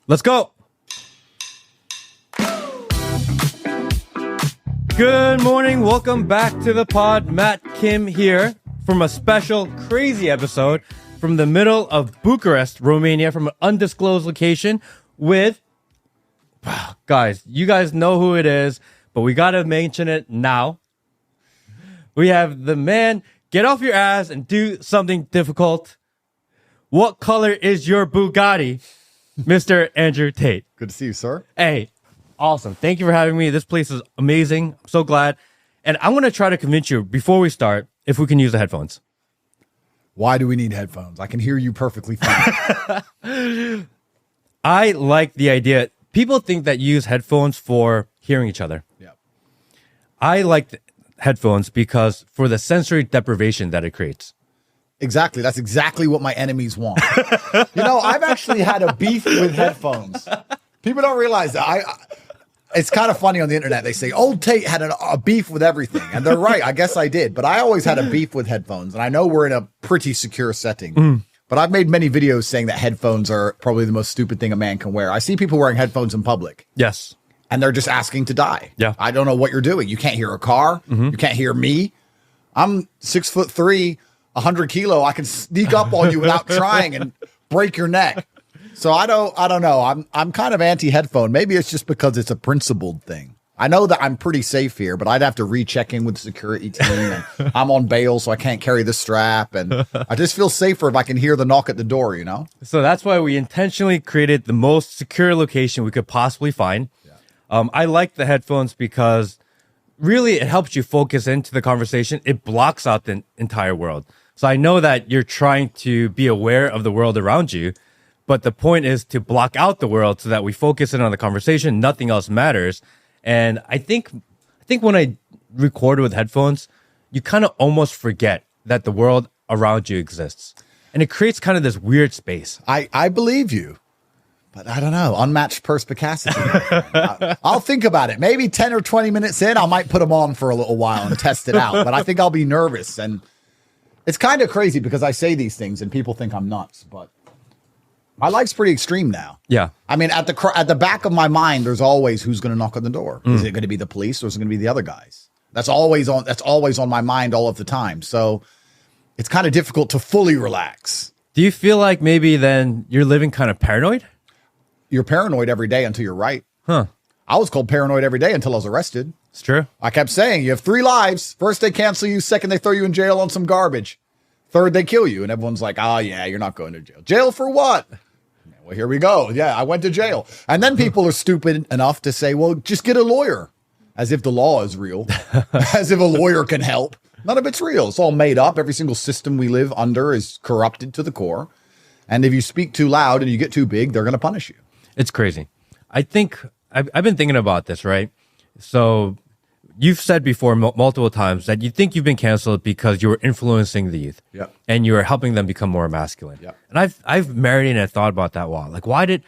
Let's go. Good morning. Welcome back to the pod. Matt Kim here from a special crazy episode from the middle of Bucharest, Romania, from an undisclosed location with, guys, you guys know who it is, but we got to mention it now. We have the man, get off your ass and do something difficult. What color is your Bugatti, Mr. Andrew Tate? Good to see you, sir. Hey, awesome. Thank you for having me. This place is amazing. I'm so glad. And I'm going to try to convince you before we start if we can use the headphones. Why do we need headphones? I can hear you perfectly fine. I like the idea. People think that you use headphones for hearing each other. Yeah. I like the headphones because for the sensory deprivation that it creates. Exactly. That's exactly what my enemies want. I've actually had a beef with headphones. People don't realize that. It's kind of funny on the internet. They say, old Tate had a beef with everything. And they're right. I guess I did. But I always had a beef with headphones. And I know we're in a pretty secure setting. But I've made many videos saying that headphones are probably the most stupid thing a man can wear. I see people wearing headphones in public. Yes. And they're just asking to die. Yeah. I don't know what you're doing. You can't hear a car. You can't hear me. I'm 6'3", 100 kilo. I can sneak up on you without trying and break your neck. So I don't know. I'm kind of anti-headphone. Maybe it's just because it's a principled thing. I know that I'm pretty safe here, but I'd have to recheck in with the security team. And I'm on bail, so I can't carry the strap. And I just feel safer if I can hear the knock at the door, you know? So that's why we intentionally created the most secure location we could possibly find. Yeah. I like the headphones because really it helps you focus into the conversation. It blocks out the entire world. So I know that you're trying to be aware of the world around you, but the point is to block out the world so that we focus in on the conversation. Nothing else matters. And I think when I record with headphones, you kind of almost forget that the world around you exists. And it creates kind of this weird space. I believe you, but I don't know. Unmatched perspicacity. I'll think about it. Maybe 10 or 20 minutes in, I might put them on for a little while and test it out. But I think I'll be nervous. And it's kind of crazy because I say these things and people think I'm nuts, but my life's pretty extreme now. Yeah. I mean, at the back of my mind, there's always who's going to knock on the door. Is it going to be the police or is it going to be the other guys? That's always on my mind all of the time. So it's kind of difficult to fully relax. Do you feel like maybe then you're living kind of paranoid? You're paranoid every day until you're right. Huh. I was called paranoid every day until I was arrested. It's true. I kept saying, you have 3 lives. First, they cancel you. Second, they throw you in jail on some garbage. Third, they kill you. And everyone's like, oh, yeah, you're not going to jail. Jail for what? Well, here we go. Yeah, I went to jail. And then people are stupid enough to say, well, just get a lawyer. As if the law is real. As if a lawyer can help. None of it's real. It's all made up. Every single system we live under is corrupted to the core. And if you speak too loud and you get too big, they're going to punish you. It's crazy. I think I've been thinking about this, right? So you've said before multiple times that you think you've been canceled because you were influencing the youth. Yep. And you were helping them become more masculine. Yep. And I've marinated and thought about that a while. Like,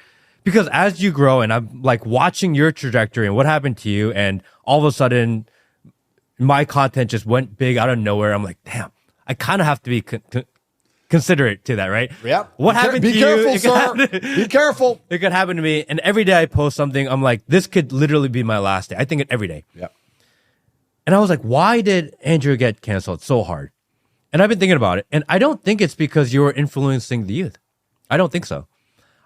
because as you grow and I'm like watching your trajectory and what happened to you, and all of a sudden my content just went big out of nowhere. I'm like, damn, I kind of have to be considerate to that, right? Yep. What happened to you? Be careful, sir. Be careful. It could happen to me. And every day I post something, I'm like, this could literally be my last day. I think it every day. Yep. And I was like, why did Andrew get canceled so hard? And I've been thinking about it. And I don't think it's because you were influencing the youth. I don't think so.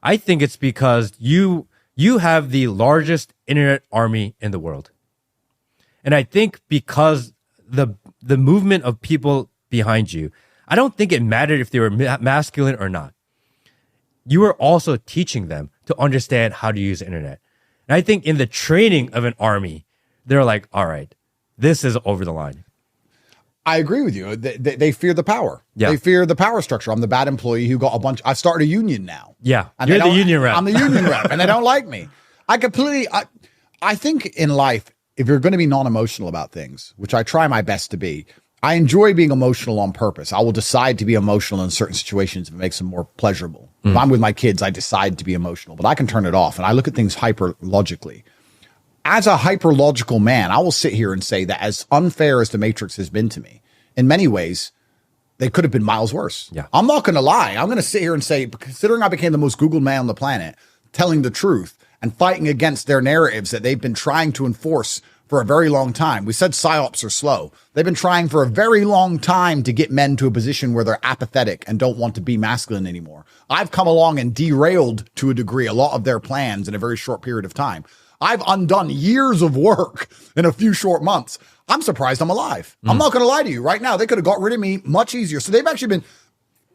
I think it's because you have the largest internet army in the world. And I think because the movement of people behind you, I don't think it mattered if they were masculine or not. You were also teaching them to understand how to use the internet. And I think in the training of an army, they're like, all right, this is over the line. I agree with you. They fear the power. Yeah. They fear the power structure. I'm the bad employee who got I started a union now. Yeah. And You're the union rep. I'm the union rep and they don't like me. I think in life, if you're going to be non-emotional about things, which I try my best to be, I enjoy being emotional on purpose. I will decide to be emotional in certain situations if it makes them more pleasurable. If I'm with my kids, I decide to be emotional, but I can turn it off and I look at things hyper logically. As a hyper logical man, I will sit here and say that as unfair as the Matrix has been to me, in many ways, they could have been miles worse. Yeah. I'm not going to lie. I'm going to sit here and say, considering I became the most Googled man on the planet, telling the truth and fighting against their narratives that they've been trying to enforce for a very long time. We said psyops are slow. They've been trying for a very long time to get men to a position where they're apathetic and don't want to be masculine anymore. I've come along and derailed to a degree a lot of their plans in a very short period of time. I've undone years of work in a few short months. I'm surprised I'm alive. I'm not going to lie to you right now. They could have got rid of me much easier. So they've actually been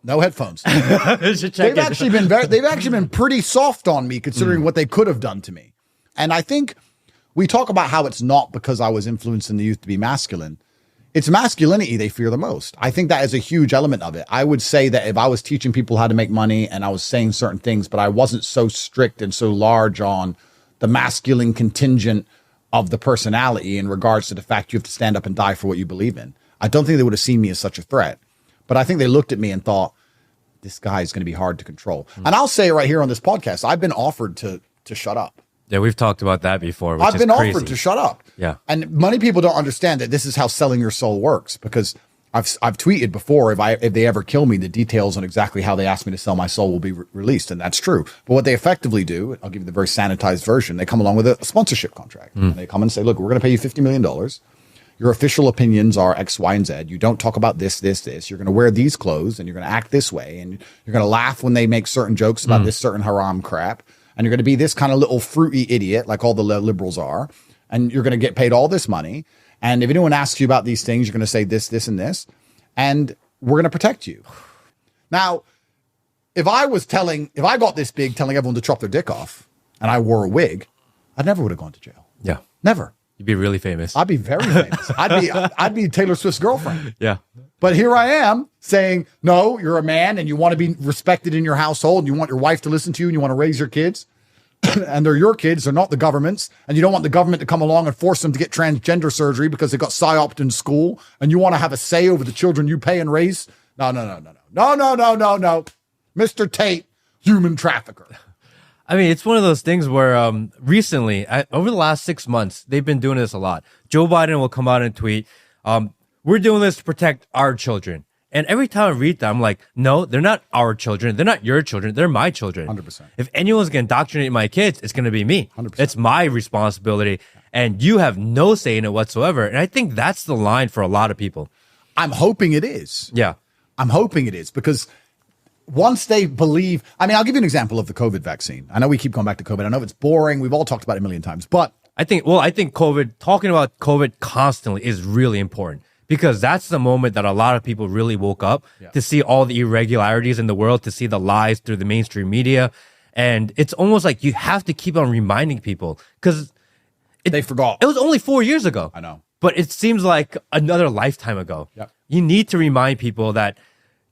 no headphones. They've actually been pretty soft on me considering what they could have done to me. And I think we talk about how it's not because I was influencing the youth to be masculine. It's masculinity they fear the most. I think that is a huge element of it. I would say that if I was teaching people how to make money and I was saying certain things, but I wasn't so strict and so large on the masculine contingent of the personality in regards to the fact you have to stand up and die for what you believe in, I don't think they would have seen me as such a threat. But I think they looked at me and thought, this guy is going to be hard to control. And I'll say it right here on this podcast. I've been offered to shut up. Yeah, we've talked about that before. I've been offered to shut up. Yeah. And many people don't understand that this is how selling your soul works, because I've tweeted before, if they ever kill me, the details on exactly how they ask me to sell my soul will be released. And that's true. But what they effectively do, I'll give you the very sanitized version. They come along with a sponsorship contract. And they come and say, look, we're going to pay you $50 million. Your official opinions are X, Y, and Z. You don't talk about this. You're going to wear these clothes and you're going to act this way. And you're going to laugh when they make certain jokes about this certain haram crap. And you're going to be this kind of little fruity idiot like all the liberals are. And you're going to get paid all this money. And if anyone asks you about these things, you're going to say this, this, and this. And we're going to protect you. Now, if I got this big telling everyone to chop their dick off and I wore a wig, I never would have gone to jail. Yeah. Never. You'd be really famous. I'd be very famous. I'd be Taylor Swift's girlfriend. Yeah. But here I am saying, no, you're a man and you want to be respected in your household and you want your wife to listen to you and you want to raise your kids. And they're your kids, they're not the government's. And you don't want the government to come along and force them to get transgender surgery because they got psyoped in school. And you want to have a say over the children you pay and raise. No. Mr. Tate, human trafficker. I mean, it's one of those things where recently, over the last 6 months, they've been doing this a lot. Joe Biden will come out and tweet, we're doing this to protect our children. And every time I read that, I'm like, no, they're not our children. They're not your children. They're my children. 100%. If anyone's going to indoctrinate my kids, it's going to be me. 100%. It's my responsibility. And you have no say in it whatsoever. And I think that's the line for a lot of people. I'm hoping it is. Yeah. I'm hoping it is because once they believe, I mean, I'll give you an example of the COVID vaccine. I know we keep going back to COVID. I know it's boring. We've all talked about it a million times, but I think talking about COVID constantly is really important because that's the moment that a lot of people really woke up to see all the irregularities in the world, to see the lies through the mainstream media. And it's almost like you have to keep on reminding people because they forgot. It was only 4 years ago. I know. But it seems like another lifetime ago. Yep. You need to remind people that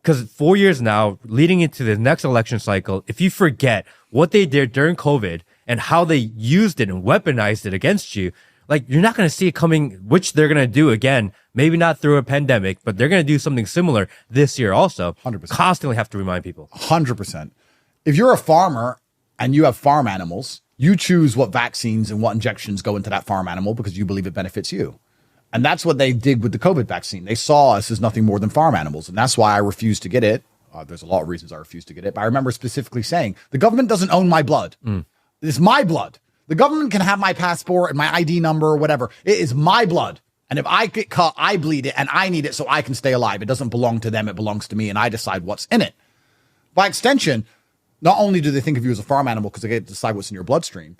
because 4 years now, leading into the next election cycle, if you forget what they did during COVID and how they used it and weaponized it against you, like you're not going to see it coming, which they're going to do again, maybe not through a pandemic, but they're going to do something similar this year also. 100%. Constantly have to remind people. 100%. If you're a farmer and you have farm animals, you choose what vaccines and what injections go into that farm animal because you believe it benefits you. And that's what they did with the COVID vaccine. They saw us as nothing more than farm animals. And that's why I refused to get it. There's a lot of reasons I refused to get it. But I remember specifically saying, the government doesn't own my blood. It's my blood. The government can have my passport and my ID number or whatever. It is my blood. And if I get cut, I bleed it and I need it so I can stay alive. It doesn't belong to them. It belongs to me. And I decide what's in it. By extension, not only do they think of you as a farm animal because they get to decide what's in your bloodstream,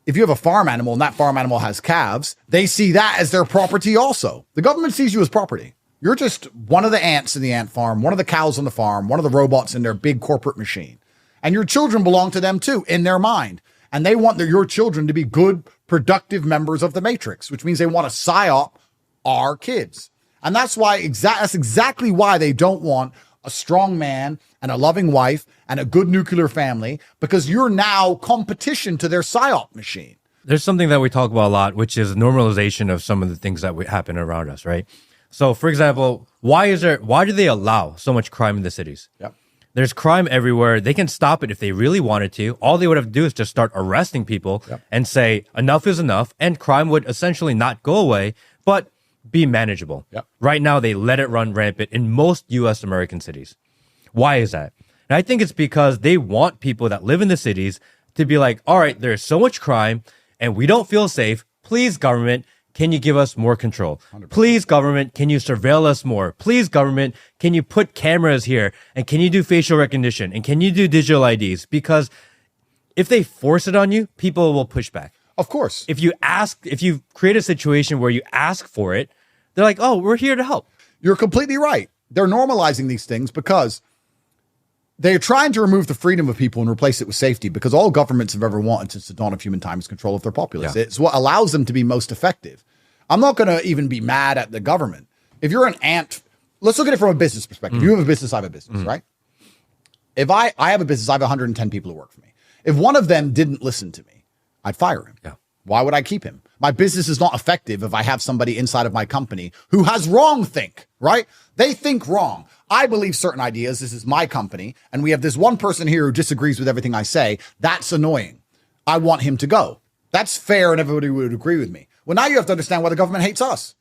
if you have a farm animal and that farm animal has calves, they see that as their property also. The government sees you as property. You're just one of the ants in the ant farm, one of the cows on the farm, one of the robots in their big corporate machine. And your children belong to them too, in their mind. And they want your children to be good, productive members of the matrix, which means they want to psyop our kids. And that's why that's exactly why they don't want a strong man and a loving wife and a good nuclear family, because you're now competition to their psyop machine. There's something that we talk about a lot, which is normalization of some of the things that happen around us, right? So, for example, why do they allow so much crime in the cities? Yep. There's crime everywhere. They can stop it if they really wanted to. All they would have to do is just start arresting people and say enough is enough, and crime would essentially not go away, but be manageable. Yep. Right now, they let it run rampant in most U.S. American cities. Why is that? And I think it's because they want people that live in the cities to be like, all right, there's so much crime and we don't feel safe. Please, government, can you give us more control? 100%. Please, government, can you surveil us more? Please, government, can you put cameras here? And can you do facial recognition? And can you do digital IDs? Because if they force it on you, people will push back. Of course. If you create a situation where you ask for it, they're like, oh, we're here to help. You're completely right. They're normalizing these things because they're trying to remove the freedom of people and replace it with safety, because all governments have ever wanted since the dawn of human time is control of their populace. Yeah. It's what allows them to be most effective. I'm not going to even be mad at the government. If you're an ant, let's look at it from a business perspective. You have a business, I have a business, right? If I have a business, I have 110 people who work for me. If one of them didn't listen to me, I'd fire him. Yeah. Why would I keep him? My business is not effective if I have somebody inside of my company who has wrong think, right? They think wrong. I believe certain ideas. This is my company. And we have this one person here who disagrees with everything I say. That's annoying. I want him to go. That's fair and everybody would agree with me. Well, now you have to understand why the government hates us.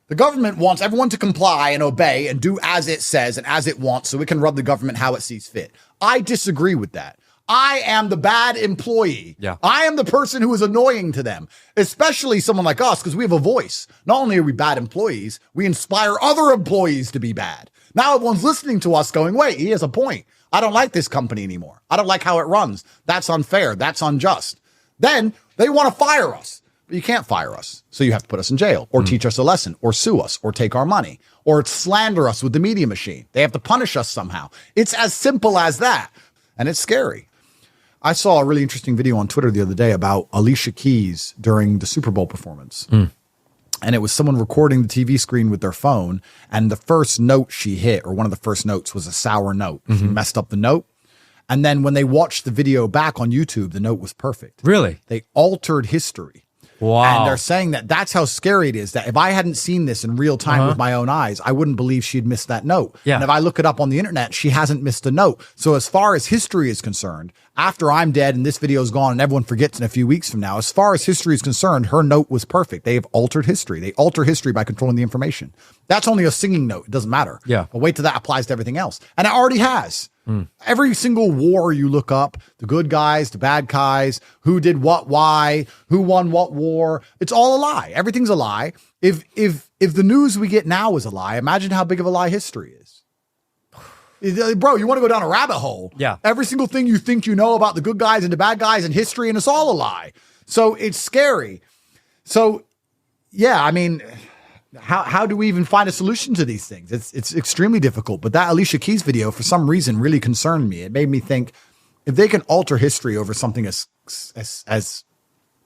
The government wants everyone to comply and obey and do as it says and as it wants so it can run the government how it sees fit. I disagree with that. I am the bad employee. Yeah. I am the person who is annoying to them, especially someone like us, because we have a voice. Not only are we bad employees, we inspire other employees to be bad. Now everyone's listening to us going, wait, he has a point. I don't like this company anymore. I don't like how it runs. That's unfair. That's unjust. Then they want to fire us. But you can't fire us. So you have to put us in jail or teach us a lesson or sue us or take our money or slander us with the media machine. They have to punish us somehow. It's as simple as that. And it's scary. I saw a really interesting video on Twitter the other day about Alicia Keys during the Super Bowl performance. And it was someone recording the TV screen with their phone. And the first note she hit, or one of the first notes, was a sour note. She messed up the note. And then when they watched the video back on YouTube, the note was perfect. Really? They altered history. Wow. And they're saying that that's how scary it is, that if I hadn't seen this in real time with my own eyes, I wouldn't believe she'd missed that note. Yeah. And if I look it up on the internet, she hasn't missed a note. So as far as history is concerned, after I'm dead and this video is gone and everyone forgets in a few weeks from now, as far as history is concerned, her note was perfect. They have altered history. They alter history by controlling the information. That's only a singing note. It doesn't matter. Yeah. But wait till that applies to everything else. And it already has. Every single war you look up, the good guys, the bad guys, who did what, why, who won what war, it's all a lie. Everything's a lie. If the news we get now is a lie, imagine how big of a lie history is. Bro, you want to go down a rabbit hole. Yeah. Every single thing you think you know about the good guys and the bad guys in history, and it's all a lie. So it's scary. So, yeah, I mean, how do we even find a solution to these things? It's extremely difficult. But that Alicia Keys video, for some reason, really concerned me. It made me think, if they can alter history over something as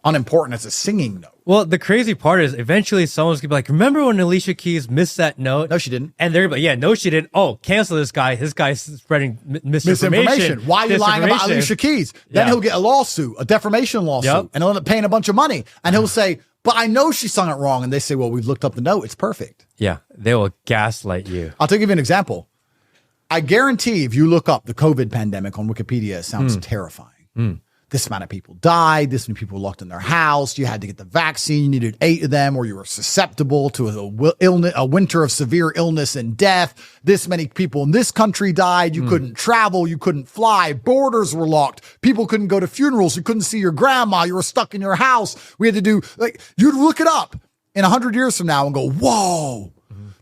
unimportant as a singing note. Well, the crazy part is eventually someone's gonna be like, remember when Alicia Keys missed that note? No, she didn't. And they're like, yeah, no, she didn't. Oh, cancel this guy. This guy's spreading misinformation. Why are you lying about Alicia Keys? Then he'll get a lawsuit, a defamation lawsuit, and he'll end up paying a bunch of money. And he'll say, but I know she sung it wrong. And they say, well, we've looked up the note. It's perfect. Yeah, they will gaslight you. I'll give you an example. I guarantee if you look up the COVID pandemic on Wikipedia, it sounds terrifying. This amount of people died. This many people were locked in their house. You had to get the vaccine. You needed 8 of them, or you were susceptible to a winter of severe illness and death. This many people in this country died. You couldn't travel. You couldn't fly. Borders were locked. People couldn't go to funerals. You couldn't see your grandma. You were stuck in your house. We had to do, like, you'd look it up in 100 years from now and go, whoa,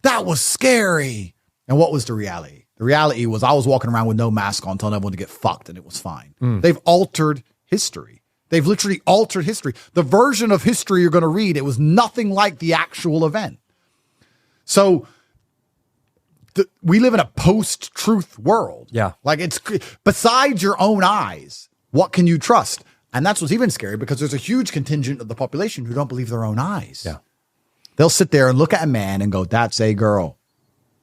that was scary. And what was the reality? The reality was I was walking around with no mask on, telling everyone to get fucked, and it was fine. They've altered history. They've literally altered history. The version of history you're going to read, it was nothing like the actual event. So we live in a post-truth world. Yeah. Like, it's besides your own eyes, what can you trust? And that's what's even scary, because there's a huge contingent of the population who don't believe their own eyes. Yeah. They'll sit there and look at a man and go, that's a girl,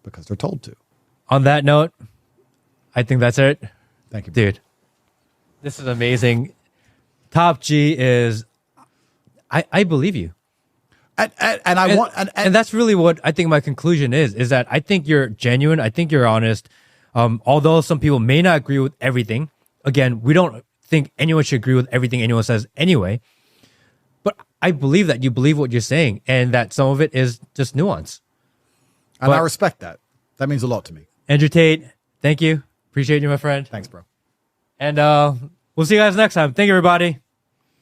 because they're told to. On that note, I think that's it. Thank you, dude. This is amazing. Top G is, I believe you. And that's really what I think my conclusion is that I think you're genuine. I think you're honest. Although some people may not agree with everything. Again, we don't think anyone should agree with everything anyone says anyway. But I believe that you believe what you're saying, and that some of it is just nuance. And I respect that. That means a lot to me. Andrew Tate, thank you. Appreciate you, my friend. Thanks, bro. And We'll see you guys next time. Thank you, everybody.